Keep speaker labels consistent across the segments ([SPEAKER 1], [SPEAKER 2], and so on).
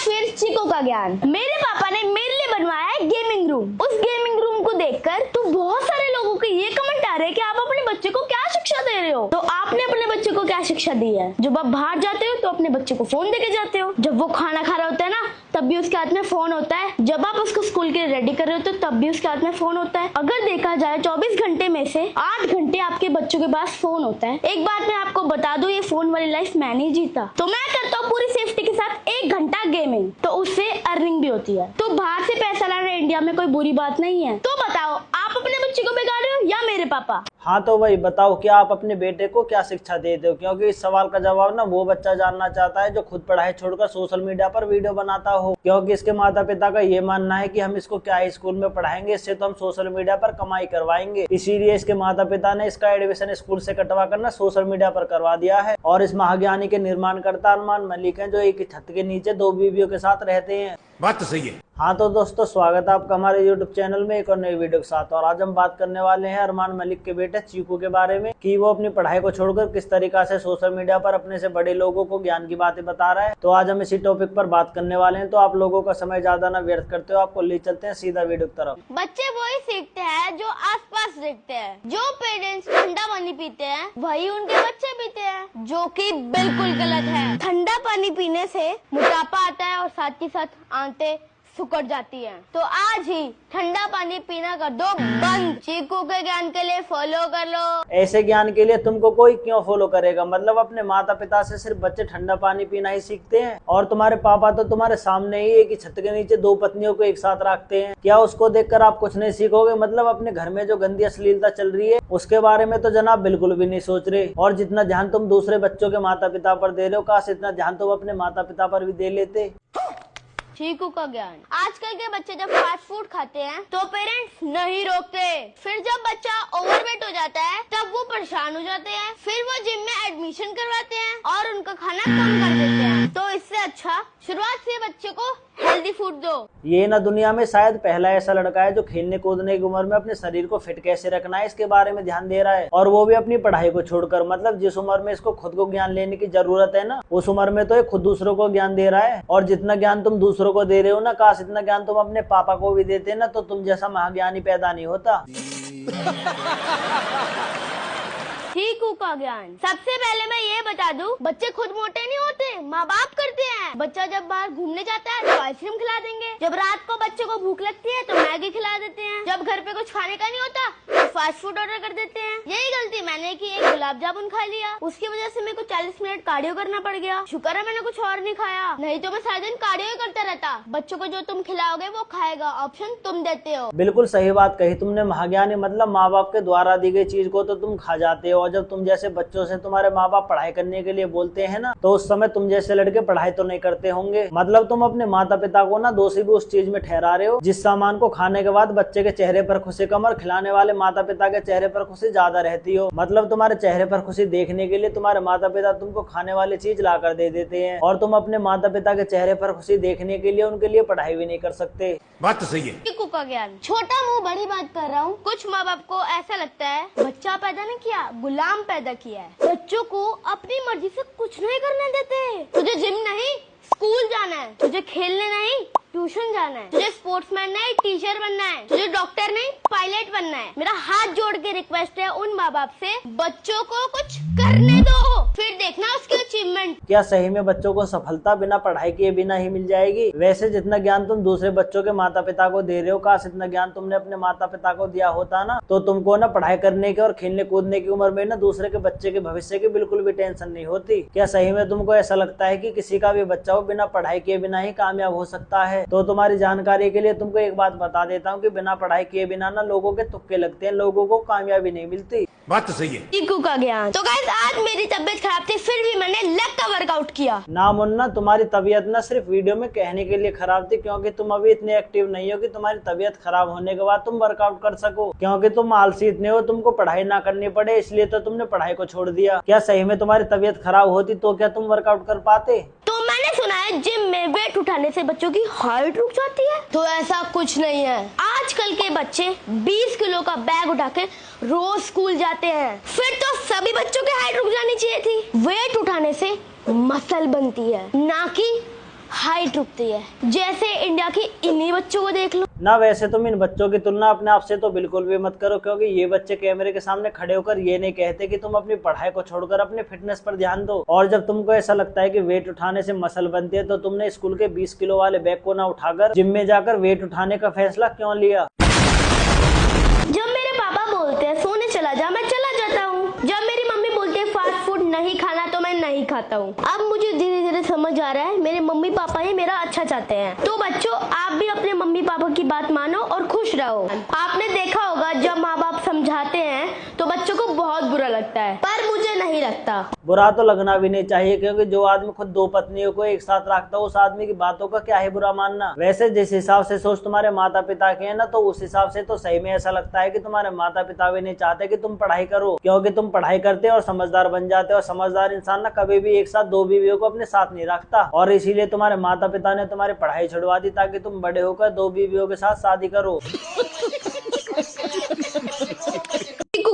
[SPEAKER 1] फिर चीकू का ज्ञान। मेरे पापा ने मेरे लिए बनवाया है गेमिंग रूम। उस गेमिंग रूम को देखकर तो बहुत सारे लोगों के ये कमेंट आ रहे हैं कि आप अपने बच्चे को क्या शिक्षा दे रहे हो। तो आपने अपने बच्चे को क्या शिक्षा दी है? जब आप बाहर जाते हो तो अपने बच्चे को फोन देके जाते हो। जब वो खाना खा रहा होता है ना, तब भी उसके हाथ में फोन होता है। जब आप उसको स्कूल के लिए रेडी कर रहे हो तो तब भी उसके हाथ में फोन होता है। अगर देखा जाए 24 घंटे में से 8 घंटे आपके बच्चों के पास फोन होता है। एक बात मैं आपको बता दूं, ये फोन वाली लाइफ मैं नहीं जीता। तो मैं करता हूँ पूरी सेफ्टी के साथ 1 घंटा गेमिंग, तो उससे अर्निंग भी होती है। तो बाहर से पैसा लाना इंडिया में कोई बुरी बात नहीं है। तो बताओ, आप अपने बच्चे को बिगाड़ रहे हो या मेरे पापा?
[SPEAKER 2] हाँ तो भाई बताओ, क्या आप अपने बेटे को क्या शिक्षा देते हो? क्योंकि इस सवाल का जवाब ना वो बच्चा जानना चाहता है जो खुद पढ़ाई छोड़कर सोशल मीडिया पर वीडियो बनाता हो। क्योंकि इसके माता पिता का ये मानना है कि हम इसको क्या स्कूल में पढ़ाएंगे, इससे तो हम सोशल मीडिया पर कमाई करवाएंगे। इसीलिए इसके माता पिता ने इसका एडमिशन स्कूल से कटवा कर ना सोशल मीडिया पर करवा दिया है। और इस महाज्ञानी के निर्माणकर्ता अरमान मलिक हैं, जो एक ही छत के नीचे 2 बीवियों के साथ रहते हैं।
[SPEAKER 3] बात तो सही है।
[SPEAKER 2] हाँ तो दोस्तों, स्वागत है आपका हमारे YouTube चैनल में एक और नई वीडियो के साथ। और आज हम बात करने वाले हैं अरमान मलिक के बेटे चीकू के बारे में, कि वो अपनी पढ़ाई को छोड़कर किस तरीका से सोशल मीडिया पर अपने से बड़े लोगों को ज्ञान की बातें बता रहा है। तो आज हम इसी टॉपिक पर बात करने वाले हैं। तो आप लोगों का समय ज्यादा ना व्यर्थ करते हो, आपको ले चलते हैं सीधा वीडियो की तरफ।
[SPEAKER 1] बच्चे वही सीखते हैं जो आसपास देखते हैं। जो पेरेंट्स ठंडा पानी पीते हैं वही उनके बच्चे पीते हैं, जो कि बिल्कुल गलत है। ठंडा पानी पीने से मोटापा आता है और साथ ही साथ आंतें सुकड़ जाती हैं। तो आज ही ठंडा पानी पीना कर दो बंद। चीकू के ज्ञान के लिए फॉलो कर लो।
[SPEAKER 2] ऐसे ज्ञान के लिए तुमको कोई क्यों फॉलो करेगा? मतलब अपने माता पिता से सिर्फ बच्चे ठंडा पानी पीना ही सीखते हैं, और तुम्हारे पापा तो तुम्हारे सामने ही एक ही छत के नीचे 2 पत्नियों को एक साथ रखते हैं। क्या उसको देखकर आप कुछ नहीं सीखोगे? मतलब अपने घर में जो गंदी अश्लीलता चल रही है उसके बारे में तो जनाब बिल्कुल भी नहीं सोच रहे। और जितना ध्यान तुम दूसरे बच्चों के माता पिता पर दे रहे हो, काश इतना ध्यान तुम अपने माता पिता पर भी दे लेते।
[SPEAKER 1] चीकू का ज्ञान। आजकल के बच्चे जब फास्ट फूड खाते हैं तो पेरेंट्स नहीं रोकते। फिर जब बच्चा ओवरवेट हो जाता है तब वो परेशान हो जाते हैं। फिर वो जिम में एडमिशन करवाते हैं और उनका खाना कम कर देते हैं। तो इससे अच्छा शुरुआत से बच्चे को हेल्दी फूड दो।
[SPEAKER 2] ये ना दुनिया में शायद पहला ऐसा लड़का है जो खेलने कूदने की उम्र में अपने शरीर को फिट कैसे रखना है इसके बारे में ध्यान दे रहा है, और वो भी अपनी पढ़ाई को छोड़कर। मतलब जिस उम्र में इसको खुद को ज्ञान लेने की जरूरत है ना, उस उम्र में तो ये खुद दूसरों को ज्ञान दे रहा है। और जितना ज्ञान तुम दूसरों को दे रहे हो ना, काश इतना ज्ञान तुम अपने पापा को भी देते ना, तो तुम जैसा महाज्ञानी पैदा नहीं होता।
[SPEAKER 1] चीकू का ज्ञान। सबसे पहले मैं ये बता दूं, बच्चे खुद मोटे नहीं होते, माँ बाप करते हैं। बच्चा जब बाहर घूमने जाता है तो आइसक्रीम खिला देंगे। जब रात को बच्चे को भूख लगती है तो मैगी खिला देते हैं। जब घर पे कुछ खाने का नहीं होता तो फास्ट फूड ऑर्डर कर देते हैं। यही गलती मैंने की, एक गुलाब जामुन खा लिया, उसकी वजह से मेरे को 40 मिनट कार्डियो करना पड़ गया। शुक्र है मैंने कुछ और नहीं खाया, नहीं तो मैं सारा दिन कार्डियो ही करता रहता। बच्चों को जो तुम खिलाओगे वो खाएगा, ऑप्शन तुम देते हो।
[SPEAKER 2] बिल्कुल सही बात कही तुमने महाज्ञानी। मतलब माँ बाप के द्वारा दी गई चीज को तो तुम खा जाते हो, और जब तुम जैसे बच्चों से तुम्हारे माँ बाप पढ़ाई करने के लिए बोलते हैं ना, तो उस समय तुम जैसे लड़के पढ़ाई तो नहीं करते होंगे। मतलब तुम अपने माता पिता को ना दोषी भी उस चीज में ठहरा रहे हो जिस सामान को खाने के बाद बच्चे के चेहरे पर खुशी कम और खिलाने वाले माता पिता के चेहरे पर खुशी ज्यादा रहती हो। मतलब तुम्हारे चेहरे पर खुशी देखने के लिए तुम्हारे माता पिता तुमको खाने वाली चीज ला कर दे देते हैं, और तुम अपने माता पिता के चेहरे पर खुशी देखने के लिए उनके लिए पढ़ाई भी नहीं कर सकते।
[SPEAKER 3] बात तो सही है।
[SPEAKER 1] चीकू का ज्ञान। छोटा मुंह बड़ी बात कर रहा हूँ। कुछ माँ बाप को ऐसा लगता है बच्चा पैदा नहीं किया, गुलाम पैदा किया है। बच्चों को अपनी मर्जी से कुछ नहीं करने देते। तुझे जिम नहीं स्कूल जाना है, तुझे खेलने नहीं ट्यूशन जाना है, तुझे स्पोर्ट्समैन नहीं टीचर बनना है, तुझे डॉक्टर नहीं पायलट बनना है। मेरा हाथ जोड़ के रिक्वेस्ट है उन माँ बाप से, बच्चों को कुछ करने दो, फिर देखना उसकी अचीवमेंट।
[SPEAKER 2] क्या सही में बच्चों को सफलता बिना पढ़ाई किए बिना ही मिल जाएगी? वैसे जितना ज्ञान तुम दूसरे बच्चों के माता पिता को दे रहे हो, काश इतना ज्ञान तुमने अपने माता पिता को दिया होता ना, तो तुमको ना पढ़ाई करने के और खेलने कूदने की उम्र में ना दूसरे के बच्चे के भविष्य की बिल्कुल भी टेंशन नहीं होती। क्या सही में तुमको ऐसा लगता है कि किसी का भी बच्चा हो बिना पढ़ाई किए बिना ही कामयाब हो सकता है? तो तुम्हारी जानकारी के लिए तुमको एक बात बता देता हूँ कि बिना पढ़ाई किए बिना ना लोगों के तुक्के लगते हैं, लोगों को कामयाबी नहीं मिलती।
[SPEAKER 3] बात तो सही है।
[SPEAKER 1] चीकू का ज्ञान। तो गाइस, आज मेरी तबीयत खराब थी, फिर भी मैंने लेग का वर्कआउट किया।
[SPEAKER 2] ना मुन्ना, तुम्हारी तबीयत ना सिर्फ वीडियो में कहने के लिए खराब थी, क्योंकि तुम अभी इतने एक्टिव नहीं हो कि तुम्हारी तबीयत खराब होने के बाद तुम वर्कआउट कर सको। क्योंकि तुम आलसी इतने हो, तुमको पढ़ाई ना करनी पड़े, इसलिए तो तुमने पढ़ाई को छोड़ दिया। क्या सही में तुम्हारी तबीयत खराब होती तो क्या तुम वर्कआउट कर पाते?
[SPEAKER 1] तो मैंने सुना है जिम में वेट उठाने से बच्चों की हाइट रुक जाती है, तो ऐसा कुछ नहीं है। आजकल के बच्चे 20 किलो का बैग उठा के रोज स्कूल जाते हैं, फिर तो सभी बच्चों की हाइट रुक जानी चाहिए थी। वेट उठाने से मसल बनती है, ना कि हाइट रुकती है। जैसे इंडिया की इन्हीं बच्चों को देख लो।
[SPEAKER 2] ना वैसे तुम इन बच्चों की तुलना अपने आप से तो बिल्कुल भी मत करो, क्योंकि ये बच्चे कैमरे के सामने खड़े होकर ये नहीं कहते कि तुम अपनी पढ़ाई को छोड़कर अपने फिटनेस पर ध्यान दो। और जब तुमको ऐसा लगता है कि वेट उठाने से मसल बनती है, तो तुमने स्कूल के 20 किलो वाले बैग को ना उठाकर जिम में जाकर वेट उठाने का फैसला क्यों लिया?
[SPEAKER 1] जब मेरे पापा बोलते हैं सोने चला जा, मैं चला जाता हूँ। जब मेरी मम्मी बोलती है फास्ट फूड नहीं खाना, तो मैं नहीं खाता हूँ। अब मुझे धीरे धीरे समझ आ रहा है मेरे मम्मी पापा ही मेरा अच्छा चाहते हैं। तो बच्चों, आप भी अपने मम्मी पापा की बात मानो और खुश रहो। आपने देखा होगा जब माँ बाप समझाते हैं तो बच्चों को बहुत बुरा लगता है, पर मुझे नहीं लगता।
[SPEAKER 2] बुरा तो लगना भी नहीं चाहिए, क्योंकि जो आदमी खुद 2 पत्नियों को एक साथ रखता है, उस आदमी की बातों का क्या है बुरा मानना। वैसे जिस हिसाब से सोच तुम्हारे माता पिता के है ना, तो उस हिसाब से तो सही में ऐसा लगता है कि तुम्हारे माता पिता भी नहीं चाहते कि तुम पढ़ाई करो, क्योंकि तुम पढ़ाई करते हो और समझदार बन जाते हो। और समझदार इंसान ना कभी भी एक साथ 2 बीवियों को अपने साथ नहीं रखता, और इसीलिए तुम्हारे माता पिता ने तुम्हारी पढ़ाई छुड़वा दी ताकि तुम बड़े होकर 2 बीवियों के साथ शादी करो।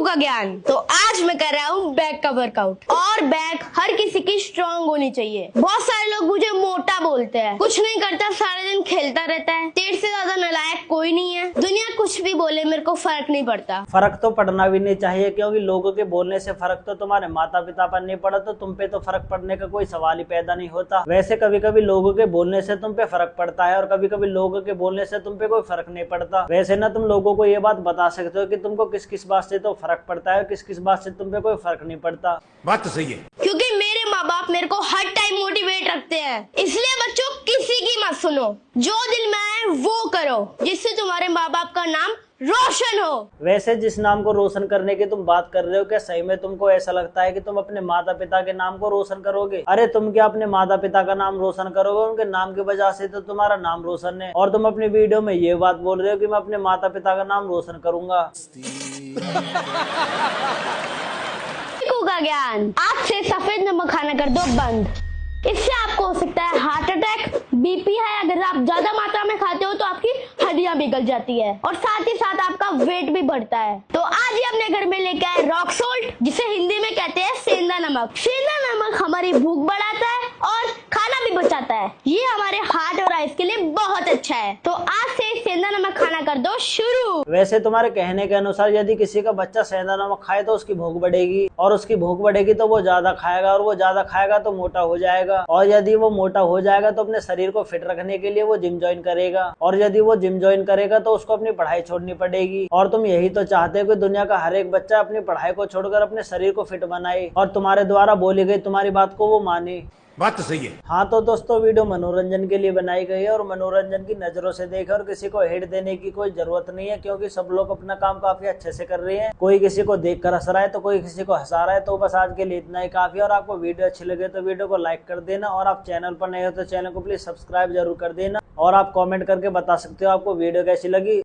[SPEAKER 1] का ज्ञान। तो आज मैं कर रहा हूँ बैक का वर्कआउट, और बैक हर किसी की स्ट्रांग होनी चाहिए। बहुत सारे लोग मुझे मोटा बोलते हैं, कुछ नहीं करता, सारे दिन खेलता रहता है। तेरे से ज्यादा नालायक कोई नहीं है। दुनिया कुछ भी बोले, मेरे को फर्क नहीं पड़ता।
[SPEAKER 2] फर्क तो पड़ना भी नहीं चाहिए, क्योंकि लोगों के बोलने से फर्क तो तुम्हारे माता पिता पर नहीं पड़ा, तो तुम पे तो फर्क पड़ने का कोई सवाल ही पैदा नहीं होता। वैसे कभी कभी लोगों के बोलने से तुम पे फर्क पड़ता है, और कभी कभी लोगों के बोलने से तुम पे कोई फर्क नहीं पड़ता। वैसे ना तुम लोगों को ये बात बता सकते हो कि तुमको किस किस बात से तो फर्क पड़ता है, किस किस बात से तुम पे कोई फर्क नहीं पड़ता।
[SPEAKER 3] बात तो सही है,
[SPEAKER 1] क्योंकि मेरे माँ बाप मेरे को हर टाइम मोटिवेट रखते हैं। इसलिए बच्चों, किसी की मत सुनो, जो दिल में आए वो करो, जिससे तुम्हारे माँ बाप का नाम रोशन हो।
[SPEAKER 2] वैसे जिस नाम को रोशन करने की तुम बात कर रहे हो, क्या सही में तुमको ऐसा लगता है कि तुम अपने माता पिता के नाम को रोशन करोगे? अरे तुम क्या अपने माता पिता का नाम रोशन करोगे? उनके नाम की वजह से तो तुम्हारा नाम रोशन है, और तुम अपनी वीडियो में ये बात बोल रहे हो कि मैं अपने माता पिता का नाम रोशन करूंगा।
[SPEAKER 1] का ज्ञान। आज से सफेद नमक खाना कर दो बंद। इससे आपको हो सकता है हार्ट अटैक, बीपी है। अगर आप ज्यादा मात्रा में खाते हो तो आपकी हड्डियां पिघल जाती है, और साथ ही साथ आपका वेट भी बढ़ता है। तो आज ही अपने घर में लेके आए रॉक सोल्ट, जिसे हिंदी में कहते हैं सेंधा नमक। सेंधा नमक हमारी भूख बढ़ाता है और खाना भी बचाता है। ये हमारे हार्ट और आइस के लिए बहुत अच्छा है। तो आज से सेंधा नमक खाना कर दो शुरू।
[SPEAKER 2] वैसे तुम्हारे कहने के अनुसार यदि किसी का बच्चा सेंधा नमक खाए तो उसकी भूख बढ़ेगी, और उसकी भूख बढ़ेगी तो वो ज्यादा खाएगा, और वो ज्यादा खाएगा तो मोटा हो जाएगा, और यदि वो मोटा हो जाएगा तो अपने शरीर को फिट रखने के लिए वो जिम ज्वाइन करेगा, और यदि वो जिम ज्वाइन करेगा तो उसको अपनी पढ़ाई छोड़नी पड़ेगी। और तुम यही तो चाहते हो कि दुनिया का हर एक बच्चा अपनी पढ़ाई को छोड़कर अपने शरीर को फिट बनाए और तुम्हारे द्वारा बोली गई तुम्हारी बात को वो माने।
[SPEAKER 3] बात तो सही है।
[SPEAKER 2] हाँ तो दोस्तों, वीडियो मनोरंजन के लिए बनाई गई है, और मनोरंजन की नजरों से देखे, और किसी को हेट देने की कोई जरूरत नहीं है, क्योंकि सब लोग अपना काम काफी अच्छे से कर रहे हैं। कोई किसी को देखकर हंस रहा है तो कोई किसी को हंसा रहा है। तो बस आज के लिए इतना ही काफी है। और आपको वीडियो अच्छी लगे तो वीडियो को लाइक कर देना, और आप चैनल पर नए हो तो चैनल को प्लीज सब्सक्राइब जरूर कर देना, और आप कॉमेंट करके बता सकते हो आपको वीडियो कैसी लगी।